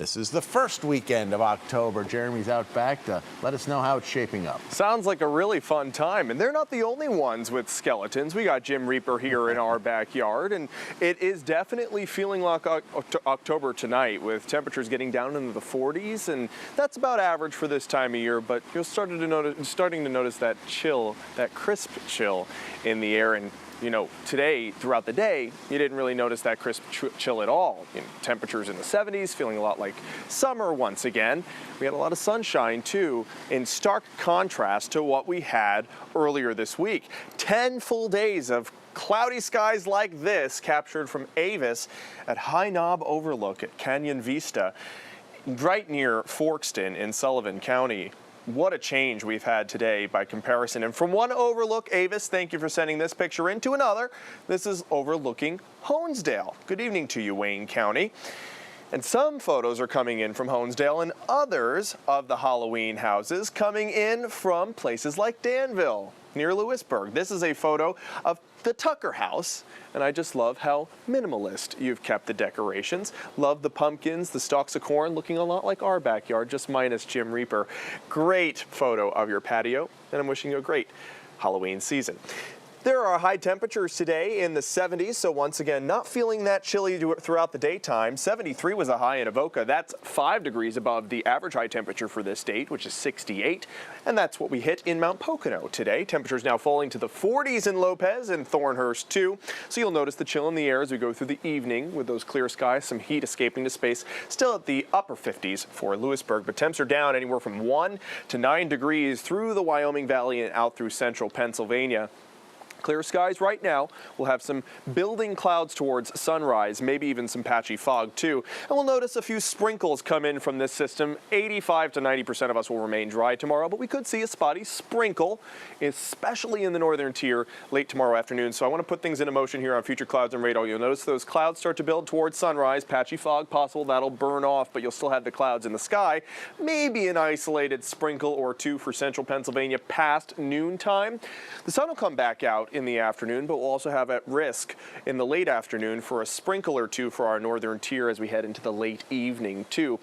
This is the first weekend of October. Jeremy's out back to let us know how it's shaping up. Sounds like a really fun time, and they're not the only ones with skeletons. We got Jim Reaper here in our backyard, and it is definitely feeling like October tonight with temperatures getting down into the 40s, and that's about average for this time of year, but you're starting to notice that chill, that crisp chill in the air. And you know, today, throughout the day, you didn't really notice that crisp chill at all. You know, temperatures in the 70s, feeling a lot like summer once again. We had a lot of sunshine, too, in stark contrast to what we had earlier this week. 10 full days of cloudy skies like this captured from Avis at High Knob Overlook at Canyon Vista, right near Forkston in Sullivan County. What a change we've had today by comparison. And from one overlook, Avis, thank you for sending this picture in, to another. This is overlooking Honesdale. Good evening to you, Wayne County. And some photos are coming in from Honesdale and others of the Halloween houses coming in from places like Danville, near Lewisburg. This is a photo of the Tucker house, and I just love how minimalist you've kept the decorations. Love the pumpkins, the stalks of corn, looking a lot like our backyard, just minus Jim Reaper. Great photo of your patio, and I'm wishing you a great Halloween season. There are high temperatures today in the 70s, so once again, not feeling that chilly throughout the daytime. 73 was a high in Avoca. That's 5 degrees above the average high temperature for this state, which is 68. And that's what we hit in Mount Pocono today. Temperatures now falling to the 40s in Lopez and Thornhurst, too. So you'll notice the chill in the air as we go through the evening with those clear skies, some heat escaping to space. Still at the upper 50s for Lewisburg, but temps are down anywhere from 1 to 9 degrees through the Wyoming Valley and out through central Pennsylvania. Clear skies right now. We'll have some building clouds towards sunrise, maybe even some patchy fog too. And we'll notice a few sprinkles come in from this system. 85 to 90% of us will remain dry tomorrow, but we could see a spotty sprinkle, especially in the northern tier late tomorrow afternoon. So I want to put things into motion here on Future Clouds and Radar. You'll notice those clouds start to build towards sunrise. Patchy fog possible. That'll burn off, but you'll still have the clouds in the sky. Maybe an isolated sprinkle or two for central Pennsylvania past noontime. The sun will come back out in the afternoon, but we'll also have at risk in the late afternoon for a sprinkle or two for our northern tier as we head into the late evening too.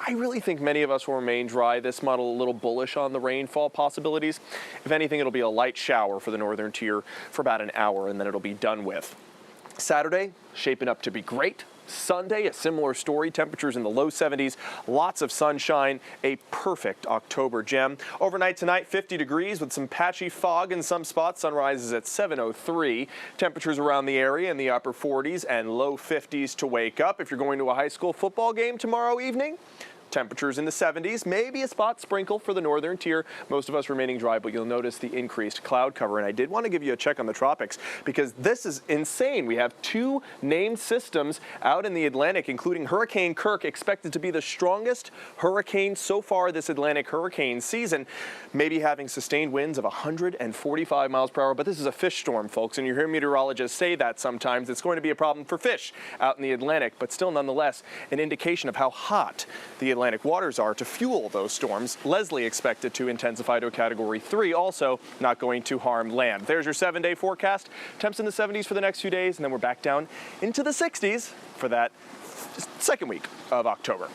I really think many of us will remain dry. This model a little bullish on the rainfall possibilities. If anything, it'll be a light shower for the northern tier for about an hour, and then it'll be done with. Saturday, shaping up to be great. Sunday, a similar story. Temperatures in the low 70s, lots of sunshine, a perfect October gem. Overnight tonight, 50 degrees with some patchy fog in some spots. Sunrise is at 7:03. Temperatures around the area in the upper 40s and low 50s to wake up. If you're going to a high school football game tomorrow evening, temperatures in the 70s, maybe a spot sprinkle for the northern tier. Most of us remaining dry, but you'll notice the increased cloud cover. And I did want to give you a check on the tropics because this is insane. We have 2 named systems out in the Atlantic, including Hurricane Kirk, expected to be the strongest hurricane so far this Atlantic hurricane season, maybe having sustained winds of 145 miles per hour. But this is a fish storm, folks, and you hear meteorologists say that sometimes. It's going to be a problem for fish out in the Atlantic, but still nonetheless an indication of how hot the Atlantic waters are to fuel those storms. Leslie expected to intensify to a Category 3, also not going to harm land. There's your 7-day forecast. Temps in the 70s for the next few days, and then we're back down into the 60s for that second week of October.